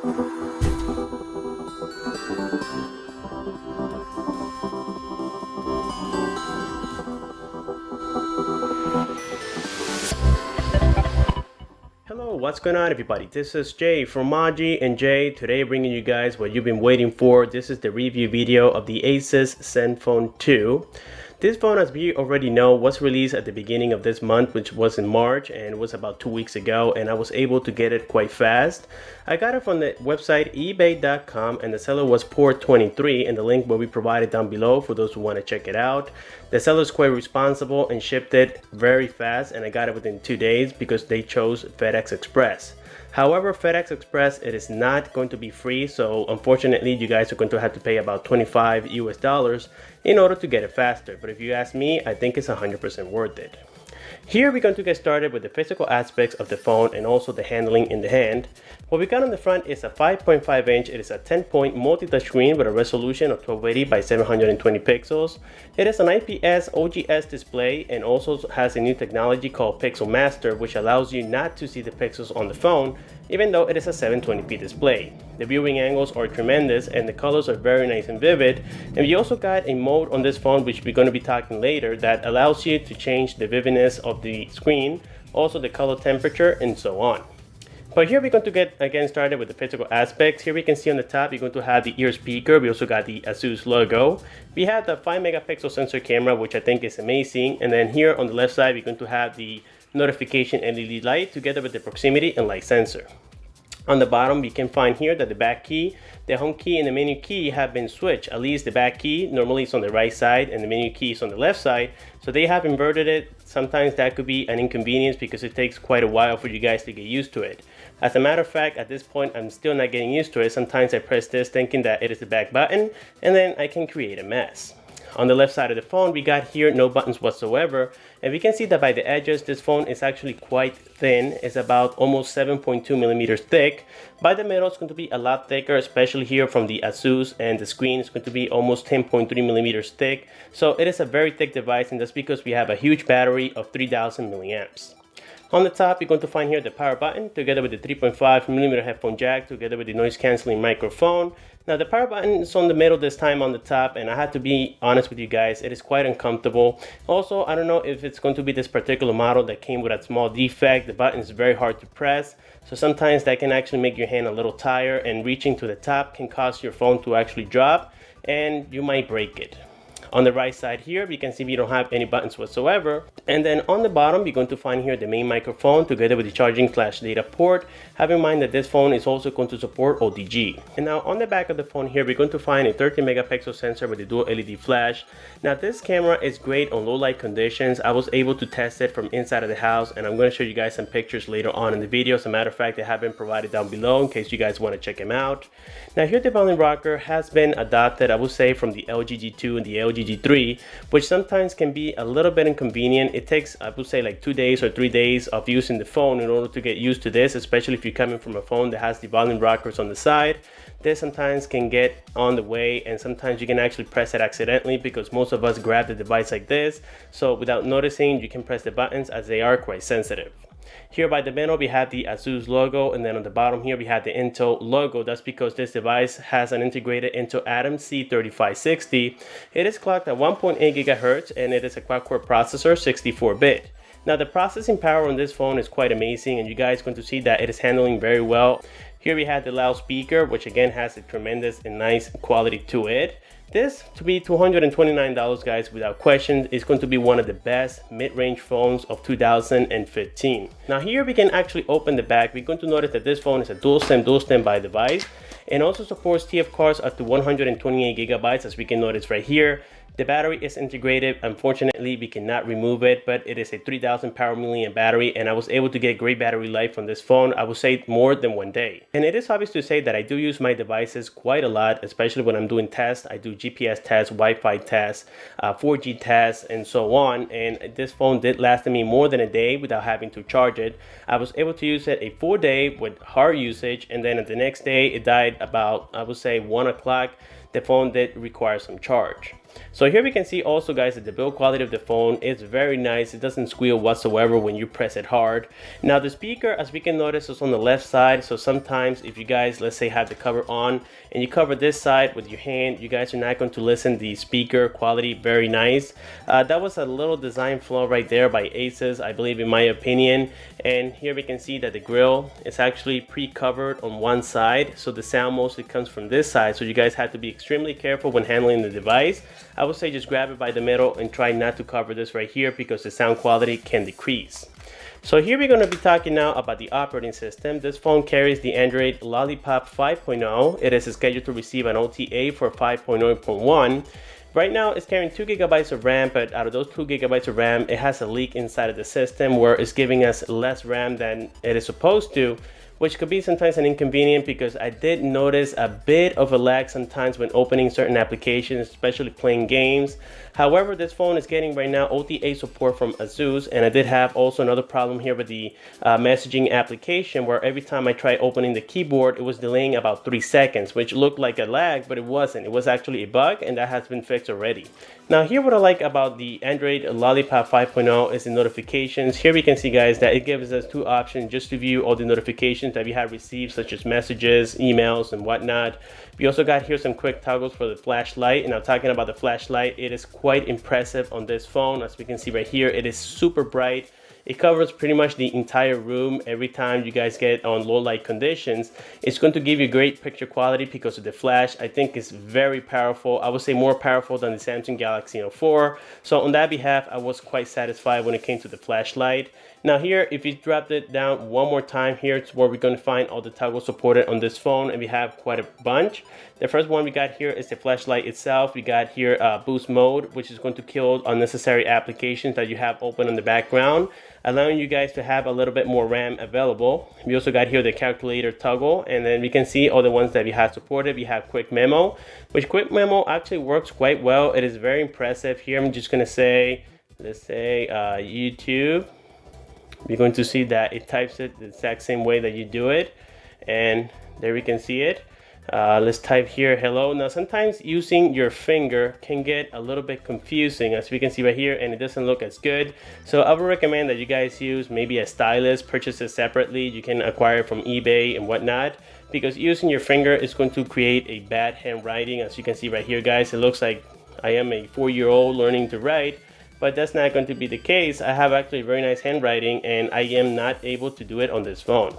Hello, what's going on everybody? This is Jay from Maji and Jay, today bringing you guys what you've been waiting for. This is the review video of the ASUS Zenfone 2. This phone, as we already know, was released at the beginning of this month, which was in March, and it was about 2 weeks ago, and I was able to get it quite fast. I got it from the website ebay.com, and the seller was Port23, and the link will be provided down below for those who want to check it out. The seller is quite responsible and shipped it very fast, and I got it within 2 days because they chose FedEx Express. However, FedEx Express, it is not going to be free, so unfortunately you guys are going to have to pay about 25 US dollars in order to get it faster. But if you ask me, I think it's 100% worth it. Here we're going to get started with the physical aspects of the phone and also the handling in the hand. What we got on the front is a 5.5 inch, it is a 10-point multi-touch screen with a resolution of 1280 by 720 pixels. It is an IPS OGS display and also has a new technology called Pixel Master, which allows you not to see the pixels on the phone even though it is a 720p display. The viewing angles are tremendous and the colors are very nice and vivid. And we also got a mode on this phone, which we're going to be talking later, that allows you to change the vividness of the screen, also the color temperature, and so on. But here we're going to get again started with the physical aspects. Here we can see on the top, you're going to have the ear speaker. We also got the ASUS logo. We have the 5 megapixel sensor camera, which I think is amazing. And then here on the left side, we're going to have the notification LED light together with the proximity and light sensor. On the bottom, we can find here that the back key, the home key, and the menu key have been switched. At least the back key normally is on the right side and the menu key is on the left side. So they have inverted it. Sometimes that could be an inconvenience because it takes quite a while for you guys to get used to it. As a matter of fact, at this point, I'm still not getting used to it. Sometimes I press this thinking that it is the back button, and then I can create a mess. On the left side of the phone, we got here no buttons whatsoever, and we can see that by the edges, this phone is actually quite thin. It's about almost 7.2 millimeters thick. By the middle, it's going to be a lot thicker, especially here from the ASUS, and the screen is going to be almost 10.3 millimeters thick. So it is a very thick device, and that's because we have a huge battery of 3000 milliamps. On the top, you're going to find here the power button together with the 3.5 millimeter headphone jack together with the noise cancelling microphone. Now the power button is on the middle this time on the top, and I have to be honest with you guys, it is quite uncomfortable. Also, I don't know if it's going to be this particular model that came with a small defect. The button is very hard to press, so sometimes that can actually make your hand a little tired, and reaching to the top can cause your phone to actually drop and you might break it. On the right side here, we can see we don't have any buttons whatsoever. And then on the bottom, you're going to find here the main microphone together with the charging/data port. Have in mind that this phone is also going to support OTG. And now on the back of the phone here, we're going to find a 13 megapixel sensor with a dual LED flash. Now this camera is great on low light conditions. I was able to test it from inside of the house, and I'm going to show you guys some pictures later on in the video. As a matter of fact, they have been provided down below in case you guys want to check them out. Now here the volume rocker has been adopted, I would say, from the LG G2 and the LG G3, which sometimes can be a little bit inconvenient. It takes, I would say, like 2 days or 3 days of using the phone in order to get used to this, especially if you're coming from a phone that has the volume rockers on the side. This sometimes can get on the way, and sometimes you can actually press it accidentally because most of us grab the device like this. So without noticing, you can press the buttons as they are quite sensitive. Here by the middle, we have the ASUS logo, and then on the bottom here, we have the Intel logo. That's because this device has an integrated Intel Atom C3560. It is clocked at 1.8 gigahertz, and it is a quad-core processor, 64-bit. Now, the processing power on this phone is quite amazing, and you guys are going to see that it is handling very well. Here we have the loudspeaker, which again has a tremendous and nice quality to it. This, to be $229, guys, without question, is going to be one of the best mid-range phones of 2015. Now here we can actually open the back. We're going to notice that this phone is a dual SIM by device, and also supports TF cards up to 128 gigabytes, as we can notice right here. The battery is integrated. Unfortunately, we cannot remove it, but it is a 3000 power milliamp battery, and I was able to get great battery life on this phone. I would say more than 1 day. And it is obvious to say that I do use my devices quite a lot, especially when I'm doing tests. I do GPS tests, Wi-Fi tests, 4G tests, and so on. And this phone did last me more than a day without having to charge it. I was able to use it a full day with hard usage, and then the next day it died about, I would say, 1 o'clock. The phone did require some charge. So here we can see also, guys, that the build quality of the phone is very nice. It doesn't squeal whatsoever when you press it hard. Now the speaker, as we can notice, is on the left side. So sometimes if you guys, let's say, have the cover on and you cover this side with your hand, you guys are not going to listen. The speaker quality very nice. That was a little design flaw right there by ASUS, I believe, in my opinion. And here we can see that the grill is actually pre-covered on one side, so the sound mostly comes from this side. So you guys have to be extremely careful when handling the device. I would say just grab it by the middle and try not to cover this right here because the sound quality can decrease. So here we're going to be talking now about the operating system. This phone carries the Android Lollipop 5.0. It is scheduled to receive an OTA for 5.0.1. Right now it's carrying 2 gigabytes of RAM, but out of those 2 gigabytes of RAM, it has a leak inside of the system where it's giving us less RAM than it is supposed to, which could be sometimes an inconvenience because I did notice a bit of a lag sometimes when opening certain applications, especially playing games. However, this phone is getting right now OTA support from ASUS, and I did have also another problem here with the messaging application where every time I tried opening the keyboard, it was delaying about 3 seconds, which looked like a lag, but it wasn't. It was actually a bug, and that has been fixed already. Now here, what I like about the Android Lollipop 5.0 is the notifications. Here we can see, guys, that it gives us 2 options just to view all the notifications that we have received, such as messages, emails, and whatnot. We also got here some quick toggles for the flashlight, and I'm talking about the flashlight. It is quite impressive on this phone. As we can see right here, it is super bright. It covers pretty much the entire room every time you guys get on low light conditions. It's going to give you great picture quality because of the flash. I think it's very powerful. I would say more powerful than the Samsung Galaxy Note 4. So on that behalf, I was quite satisfied when it came to the flashlight. Now here, if you dropped it down one more time, here it's where we're going to find all the toggles supported on this phone, and we have quite a bunch. The first one we got here is the flashlight itself. We got here boost mode, which is going to kill unnecessary applications that you have open in the background, allowing you guys to have a little bit more RAM available. We also got here the calculator toggle, and then we can see all the ones that we have supported. We have quick memo, which quick memo actually works quite well. It is very impressive. Here I'm just going to say, let's say YouTube. You're going to see that it types it the exact same way that you do it, and there we can see it. Let's type here hello. Now sometimes using your finger can get a little bit confusing, as we can see right here, and it doesn't look as good. So I would recommend that you guys use maybe a stylus, purchase it separately. You can acquire it from eBay and whatnot, because using your finger is going to create a bad handwriting. As you can see right here, guys, it looks like I am a 4-year-old learning to write, but that's not going to be the case. I have actually very nice handwriting, and I am not able to do it on this phone.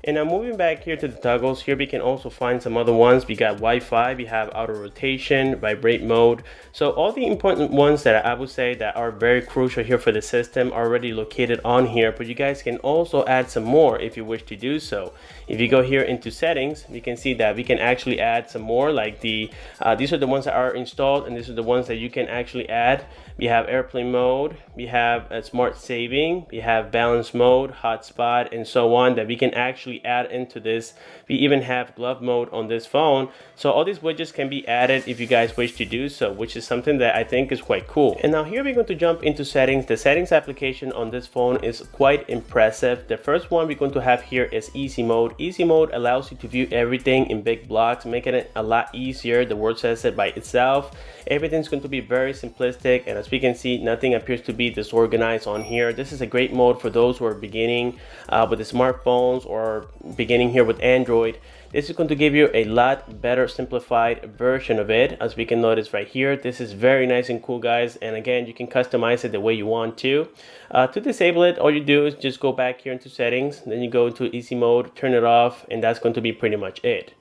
And now moving back here to the toggles, here we can also find some other ones. We got Wi-Fi, we have auto rotation, vibrate mode. So all the important ones that I would say that are very crucial here for the system are already located on here, but you guys can also add some more if you wish to do so. If you go here into settings, we can see that we can actually add some more, like these are the ones that are installed, and these are the ones that you can actually add. We have airplane mode, we have a smart saving, we have balance mode, hotspot, and so on that we can actually add into this. We even have glove mode on this phone. So all these widgets can be added if you guys wish to do so, which is something that I think is quite cool. And now here we're going to jump into settings. The settings application on this phone is quite impressive. The first one we're going to have here is easy mode. Easy mode allows you to view everything in big blocks, making it a lot easier. The word says it by itself. Everything's going to be very simplistic, and as we can see, nothing appears to be disorganized on here. This is a great mode for those who are beginning with the smartphones or beginning here with Android. This is going to give you a lot better simplified version of it. As we can notice right here, this is very nice and cool, guys, and again, you can customize it the way you want to. To disable it, all you do is just go back here into settings, then you go into easy mode, turn it off, and that's going to be pretty much it.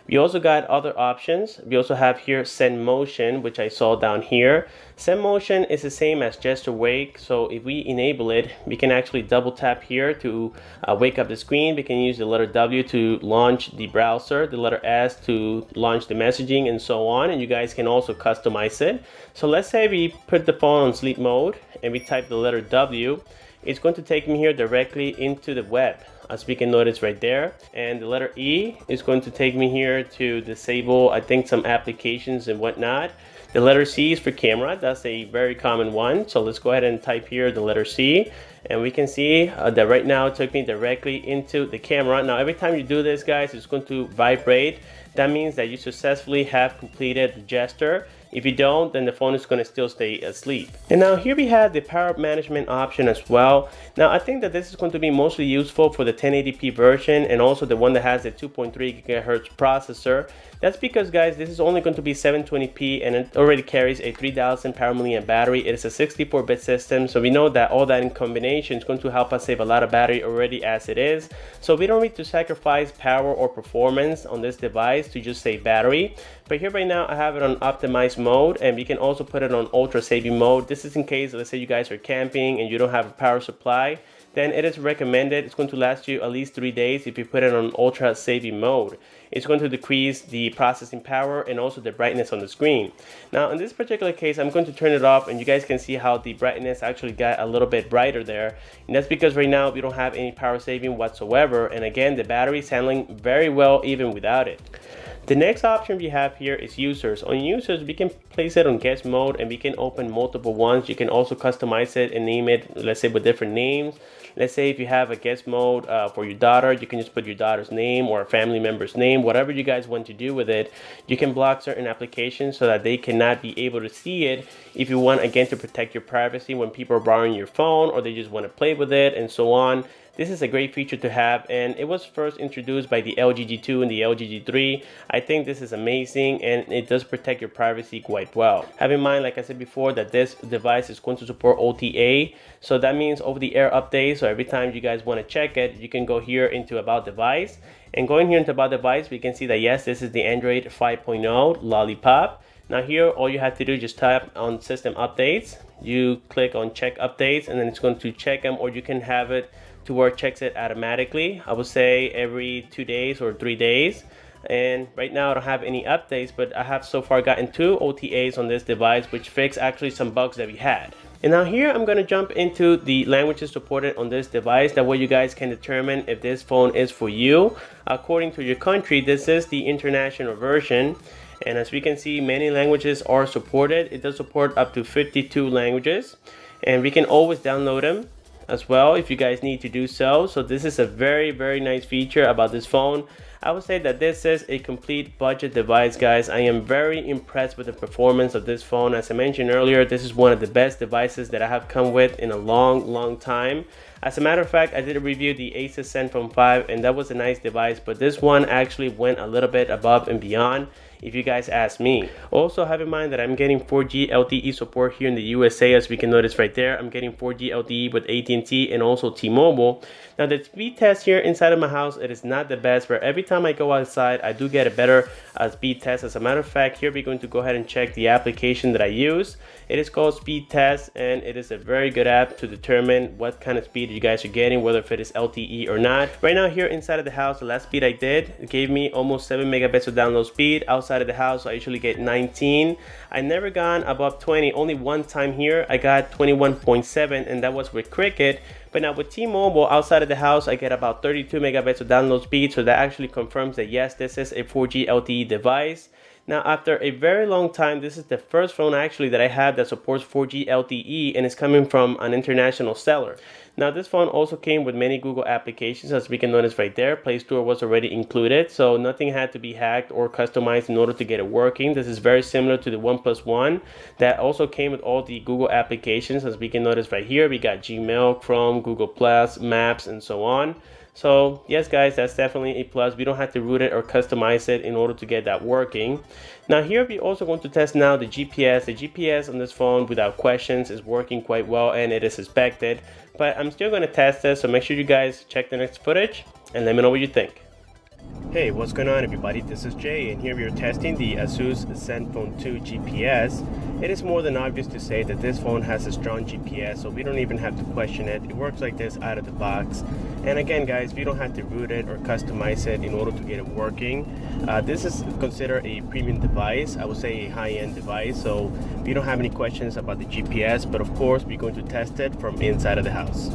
We also got other options. We also have here send motion, which I saw down here. Send motion is the same as gesture wake. So if we enable it, we can actually double tap here to wake up the screen. We can use the letter W to launch the browser, the letter S to launch the messaging, and so on. And you guys can also customize it. So let's say we put the phone on sleep mode and we type the letter W. It's going to take me here directly into the web, as we can notice right there. And the letter E is going to take me here to disable, I think, some applications and whatnot. The letter C is for camera. That's a very common one. So let's go ahead and type here the letter C. and we can see that right now it took me directly into the camera. Now every time you do this, guys, it's going to vibrate. That means that you successfully have completed the gesture. If you don't, then the phone is going to still stay asleep. And now here we have the power management option as well. Now I think that this is going to be mostly useful for the 1080p version and also the one that has the 2.3 gigahertz processor. That's because, guys, this is only going to be 720p and it already carries a 3000 power milliamp battery. It is a 64-bit system, so we know that all that in combination is going to help us save a lot of battery already as it is. So we don't need to sacrifice power or performance on this device to just save battery. But here right now I have it on optimized mode, and we can also put it on ultra saving mode. This is in case, let's say you guys are camping and you don't have a power supply, then it is recommended. It's going to last you at least 3 days if you put it on ultra saving mode. It's going to decrease the processing power and also the brightness on the screen. Now in this particular case, I'm going to turn it off, and you guys can see how the brightness actually got a little bit brighter there. And that's because right now we don't have any power saving whatsoever, and again, the battery is handling very well even without it. The next option we have here is users. On users, we can place it on guest mode and we can open multiple ones. You can also customize it and name it, let's say, with different names. Let's say if you have a guest mode for your daughter, you can just put your daughter's name or a family member's name, whatever you guys want to do with it. You can block certain applications so that they cannot be able to see it if you want, again, to protect your privacy when people are borrowing your phone or they just want to play with it and so on. This is a great feature to have, and it was first introduced by the LG G2 and the LG G3. I think this is amazing, and it does protect your privacy quite well. Have in mind, like I said before, that this device is going to support OTA, so that means over-the-air updates. So every time you guys want to check it, you can go here into About Device, and going here into About Device, we can see that yes, this is the Android 5.0 Lollipop. Now here, all you have to do is just tap on System Updates. You click on Check Updates, and then it's going to check them, or you can have it to where it checks it automatically. I would say every 2 days or 3 days. And right now I don't have any updates, but I have so far gotten 2 OTAs on this device, which fix actually some bugs that we had. And now here I'm going to jump into the languages supported on this device. That way you guys can determine if this phone is for you. According to your country, this is the international version. And as we can see, many languages are supported. It does support up to 52 languages. And we can always download them as well if you guys need to do so. So this is a very, very nice feature about this phone. I would say that this is a complete budget device, guys. I am very impressed with the performance of this phone. As I mentioned earlier, this is one of the best devices that I have come with in a long time. As a matter of fact, I did a review the ASUS Zenfone 5, and that was a nice device, but this one actually went a little bit above and beyond, if you guys ask me. Also have in mind that I'm getting 4G LTE support here in the USA. As we can notice right there, I'm getting 4G LTE with AT&T and also T-Mobile. Now the speed test here inside of my house, it is not the best, but every time I go outside, I do get a better speed test. As a matter of fact, here we're going to go ahead and check the application that I use. It is called Speed Test, and it is a very good app to determine what kind of speed you guys are getting, whether if it is LTE or not. Right now here inside of the house, the last speed I did, it gave me almost 7 megabits of download speed. Outside of the house, I usually get 19. I never gone above 20. Only one time here I got 21.7, and that was with Cricket. But now with T-Mobile, outside of the house, I get about 32 megabits of download speed. So that actually confirms that yes, this is a 4G LTE device. Now after a very long time, this is the first phone actually that I have that supports 4G LTE, and it's coming from an international seller. Now this phone also came with many Google applications. As we can notice right there, Play Store was already included, so nothing had to be hacked or customized in order to get it working. This is very similar to the OnePlus One that also came with all the Google applications. As we can notice right here, we got Gmail, Chrome, Google Plus, Maps, and so on. So yes, guys, that's definitely a plus. We don't have to root it or customize it in order to get that working. Now here we're also going to test now the GPS. The GPS on this phone, without questions, is working quite well, and it is suspected. But I'm still going to test this, so make sure you guys check the next footage and let me know what you think. Hey, what's going on everybody? This is Jay, and here we are testing the ASUS Zenfone 2 GPS. It is more than obvious to say that this phone has a strong GPS, so we don't even have to question it. It works like this out of the box. And again, guys, we don't have to root it or customize it in order to get it working. This is considered a premium device. I would say a high-end device, so we don't have any questions about the GPS, but of course we're going to test it from inside of the house.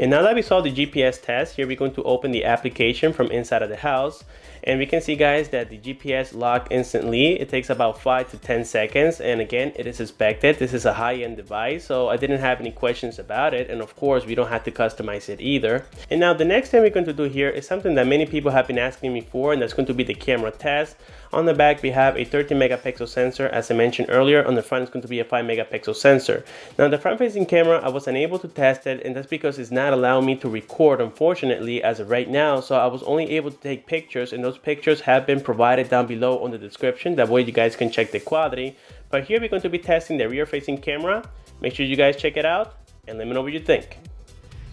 And now that we saw the GPS test, here we're going to open the application from inside of the house. And we can see, guys, that the GPS locked instantly. It takes about 5 to 10 seconds. And again, it is inspected. This is a high-end device, so I didn't have any questions about it. And of course, we don't have to customize it either. And now the next thing we're going to do here is something that many people have been asking me for, and that's going to be the camera test. On the back, we have a 13 megapixel sensor. As I mentioned earlier, on the front, it's going to be a 5 megapixel sensor. Now, the front-facing camera, I was unable to test it, and that's because it's not allowing me to record, unfortunately, as of right now. So I was only able to take pictures, and those pictures have been provided down below on the description. That way, you guys can check the quality. But here, we're going to be testing the rear-facing camera. Make sure you guys check it out, and let me know what you think.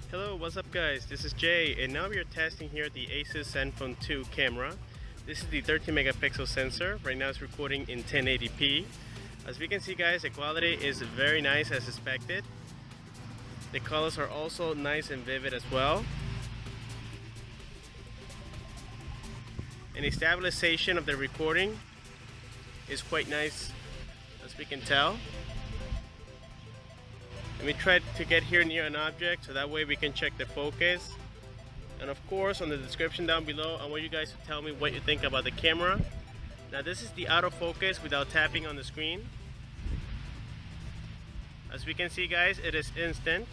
Hello, what's up, guys? This is Jay, and now we are testing here the ASUS Zenfone 2 camera. This is the 13 megapixel sensor. Right now it's recording in 1080p. As we can see, guys, the quality is very nice as expected. The colors are also nice and vivid as well. And the stabilization of the recording is quite nice, as we can tell. And we tried to get here near an object so that way we can check the focus. And of course, on the description down below, I want you guys to tell me what you think about the camera. Now, this is the autofocus without tapping on the screen. As we can see, guys, it is instant.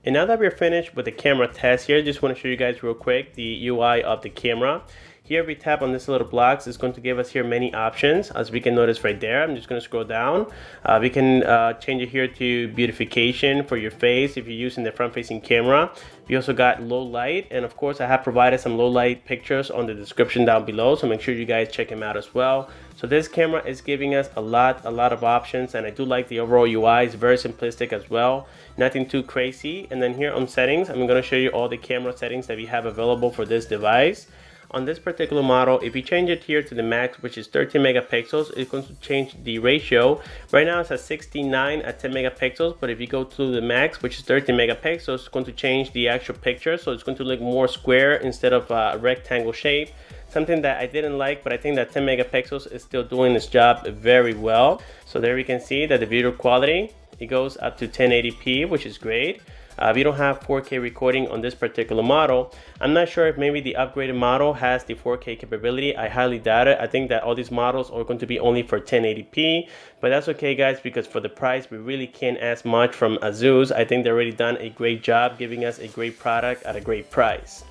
And now that we're finished with the camera test here, I just want to show you guys real quick the UI of the camera. Here we tap on this little box. It's going to give us here many options, as we can notice right there. I'm just going to scroll down. We can change it here to beautification for your face if you're using the front-facing camera. We also got low light, and of course I have provided some low light pictures on the description down below, so make sure you guys check them out as well. So this camera is giving us a lot of options, and I do like the overall UI. It's very simplistic as well, nothing too crazy. And then here on settings, I'm going to show you all the camera settings that we have available for this device. On this particular model, if you change it here to the max, which is 13 megapixels, it's going to change the ratio. Right now it's at 69 at 10 megapixels, but if you go to the max, which is 13 megapixels, it's going to change the actual picture. So it's going to look more square instead of a rectangle shape. Something that I didn't like, but I think that 10 megapixels is still doing its job very well. So there we can see that the video quality, it goes up to 1080p, which is great. We don't have 4K recording on this particular model. I'm not sure if maybe the upgraded model has the 4K capability. I highly doubt it. I think that all these models are going to be only for 1080p, but that's okay, guys, because for the price, we really can't ask much from ASUS. I think they've already done a great job giving us a great product at a great price.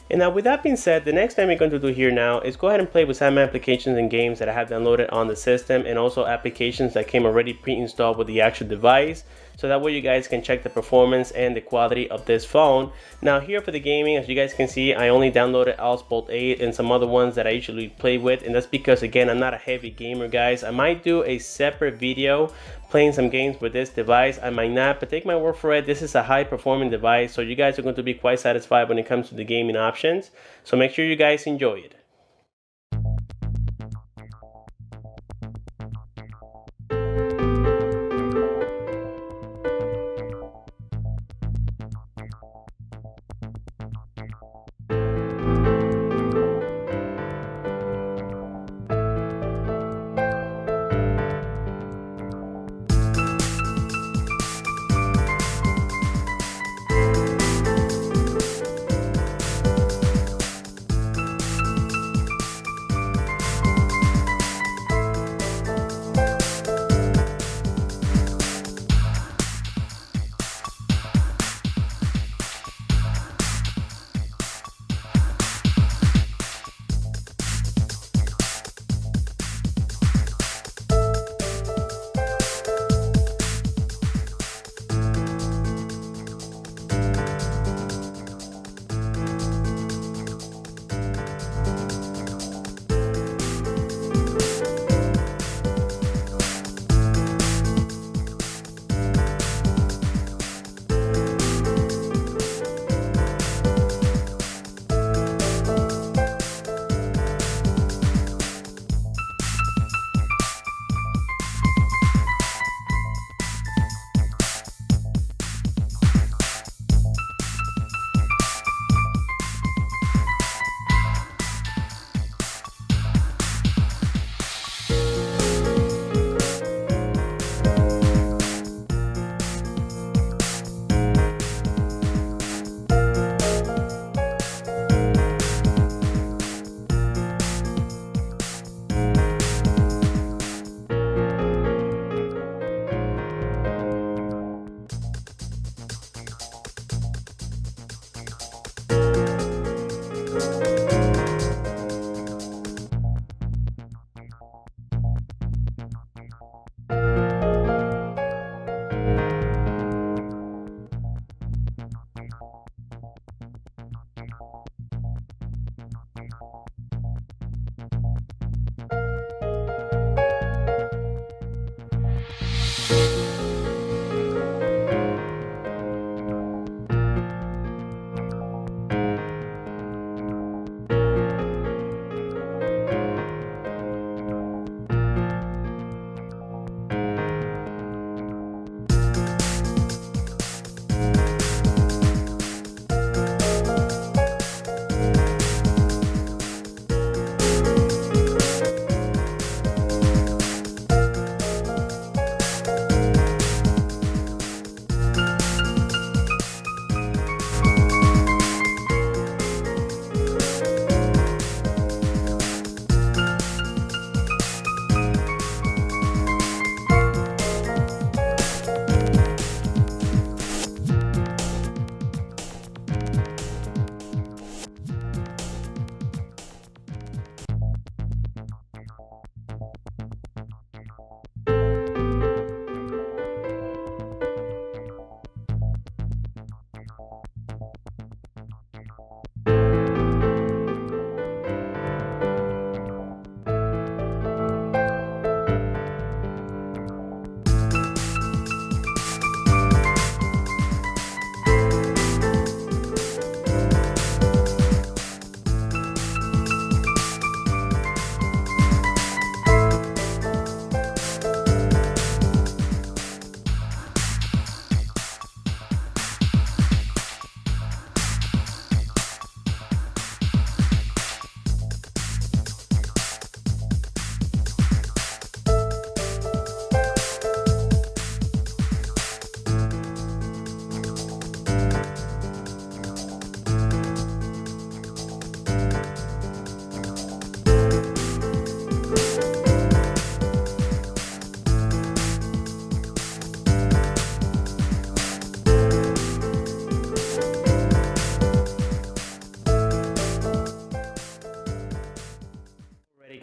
And now with that being said, the next thing we're going to do here now is go ahead and play with some applications and games that I have downloaded on the system, and also applications that came already pre-installed with the actual device. So that way you guys can check the performance and the quality of this phone. Now here for the gaming, as you guys can see, I only downloaded ASUS Bolt 8 and some other ones that I usually play with. And that's because, again, I'm not a heavy gamer, guys. I might do a separate video playing some games with this device. I might not, but take my word for it, this is a high performing device. So you guys are going to be quite satisfied when it comes to the gaming options. So make sure you guys enjoy it.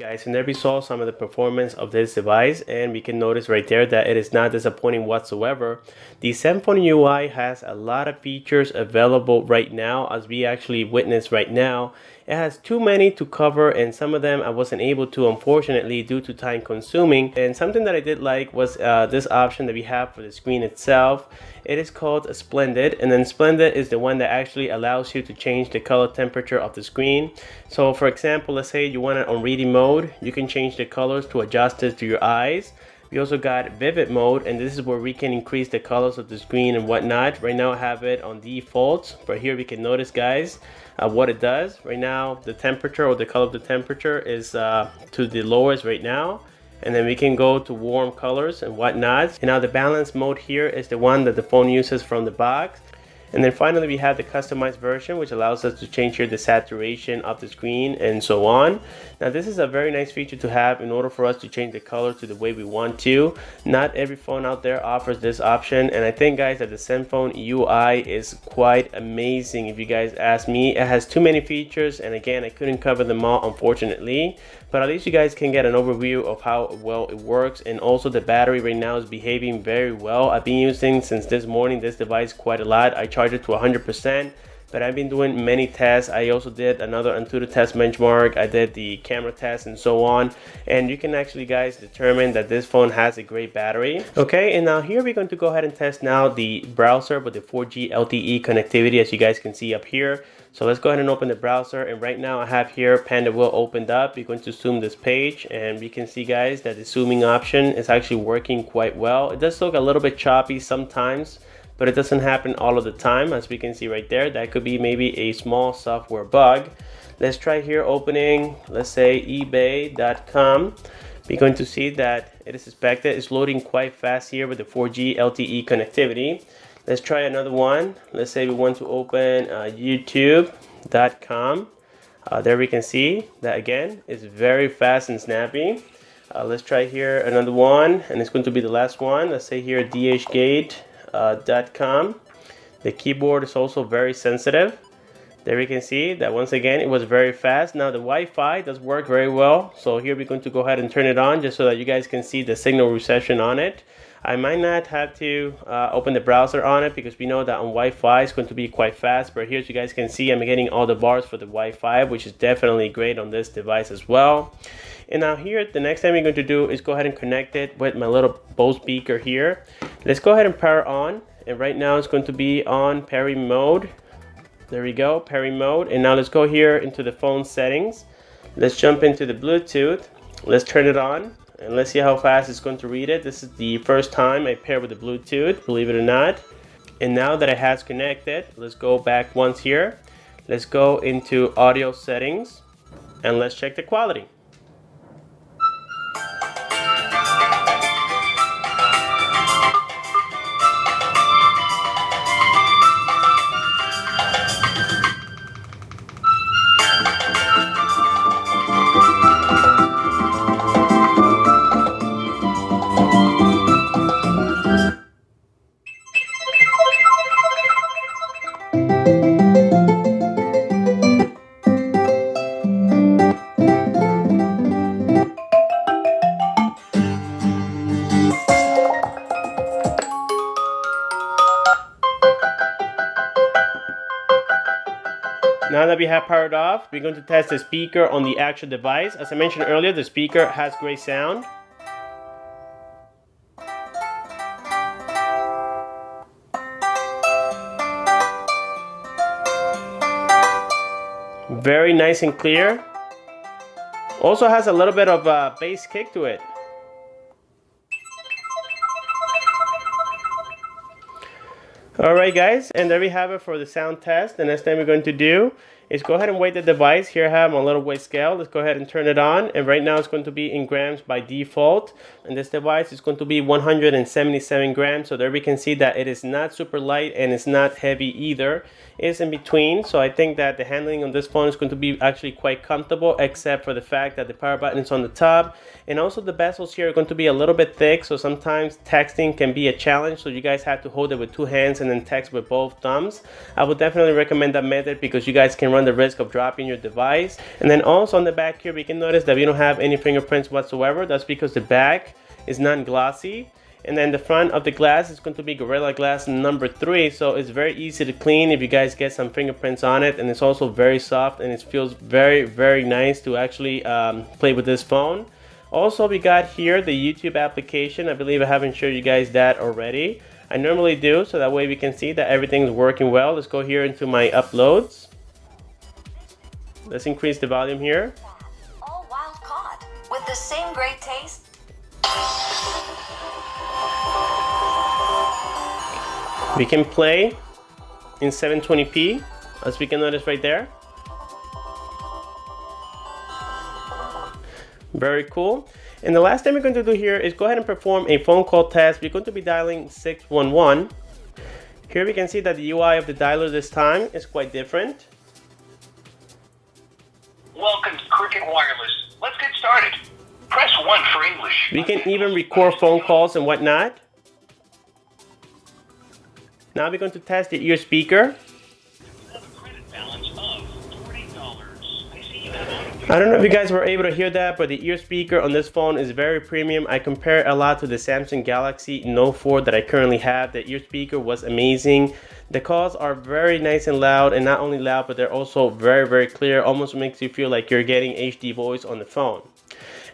guys, and there we saw some of the performance of this device, and we can notice right there that it is not disappointing whatsoever. The Zenfone UI has a lot of features available right now, as we actually witness right now. It has too many to cover, and some of them I wasn't able to, unfortunately, due to time consuming. And something that I did like was this option that we have for the screen itself. It is called Splendid, and then Splendid is the one that actually allows you to change the color temperature of the screen. So for example, let's say you want it on reading mode, you can change the colors to adjust it to your eyes. We also got vivid mode, and this is where we can increase the colors of the screen and whatnot. Right now I have it on default, but here we can notice, guys, what it does. Right now the temperature, or the color of the temperature, is to the lowest right now. And then we can go to warm colors and whatnot. And now the balance mode here is the one that the phone uses from the box. And then finally we have the customized version, which allows us to change here the saturation of the screen and so on. Now this is a very nice feature to have in order for us to change the color to the way we want to. Not every phone out there offers this option, and I think, guys, that the Zenfone UI is quite amazing if you guys ask me. It has too many features, and again, I couldn't cover them all, unfortunately, but at least you guys can get an overview of how well it works. And also the battery right now is behaving very well. I've been using since this morning this device quite a lot. I charged it to 100%, but I've been doing many tests. I also did another Antutu test benchmark. I did the camera test and so on, and you can actually, guys, determine that this phone has a great battery. Okay, and now here we're going to go ahead and test now the browser with the 4G LTE connectivity, as you guys can see up here. So let's go ahead and open the browser, and right now I have here Panda Wheel opened up. We're going to zoom this page, and we can see, guys, that the zooming option is actually working quite well. It does look a little bit choppy sometimes, but it doesn't happen all of the time, as we can see right there. That could be maybe a small software bug. Let's try here opening, let's say, ebay.com. We're going to see that it is suspected. It's loading quite fast here with the 4G LTE connectivity. Let's try another one. Let's say we want to open youtube.com. There we can see that, again, it's very fast and snappy. Let's try here another one, and it's going to be the last one. Let's say here dhgate.com. The keyboard is also very sensitive. There we can see that, once again, it was very fast. Now the Wi-Fi does work very well, so here we're going to go ahead and turn it on just so that you guys can see the signal reception on it. I might not have to open the browser on it, because we know that on Wi-Fi it's going to be quite fast, but here, as you guys can see, I'm getting all the bars for the Wi-Fi, which is definitely great on this device as well. And now here, the next thing we're going to do is go ahead and connect it with my little Bose speaker here. Let's go ahead and power on, and right now it's going to be on Perry mode. There we go, Perry mode. And now let's go here into the phone settings. Let's jump into the Bluetooth. Let's turn it on, and let's see how fast it's going to read it. This is the first time I pair with the Bluetooth, believe it or not. And now that it has connected, let's go back once here. Let's go into audio settings, and let's check the quality. Now that we have powered off, we're going to test the speaker on the actual device. As I mentioned earlier, the speaker has great sound. Very nice and clear. Also has a little bit of a bass kick to it. Alright, guys, and there we have it for the sound test. The next thing we're going to do is go ahead and weigh the device. Here I have my little weight scale. Let's go ahead and turn it on, and right now it's going to be in grams by default, and this device is going to be 177 grams. So there we can see that it is not super light and it's not heavy either. is in between, so I think that the handling on this phone is going to be actually quite comfortable, except for the fact that the power button is on the top, and also the bezels here are going to be a little bit thick, so sometimes texting can be a challenge, so you guys have to hold it with two hands and then text with both thumbs. I would definitely recommend that method because you guys can run the risk of dropping your device. And then also on the back here, we can notice that we don't have any fingerprints whatsoever. That's because the back is non-glossy. And then the front of the glass is going to be Gorilla Glass number 3, so it's very easy to clean if you guys get some fingerprints on it, and it's also very soft and it feels very nice to actually play with this phone. Also, we got here the YouTube application. I believe I haven't showed you guys that already. I normally do, so that way we can see that everything's working well. Let's go here into my uploads. Let's increase the volume here. All wild caught with the same great taste. We can play in 720p, as we can notice right there. Very cool. And the last thing we're going to do here is go ahead and perform a phone call test. We're going to be dialing 611. Here we can see that the UI of the dialer this time is quite different. Welcome to Cricket Wireless. Let's get started. Press 1 for English. We can even record phone calls and whatnot. Now we're going to test the ear speaker. I don't know if you guys were able to hear that, but the ear speaker on this phone is very premium. I compare it a lot to the Samsung Galaxy Note 4 that I currently have. The ear speaker was amazing. The calls are very nice and loud, and not only loud, but they're also very clear. Almost makes you feel like you're getting HD voice on the phone.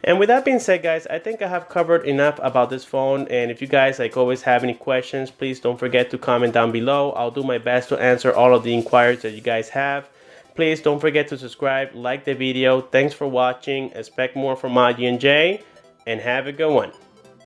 And with that being said, guys, I think I have covered enough about this phone. And if you guys, like always, have any questions, please don't forget to comment down below. I'll do my best to answer all of the inquiries that you guys have. Please don't forget to subscribe, like the video. Thanks for watching. Expect more from Maji and Jay, and have a good one.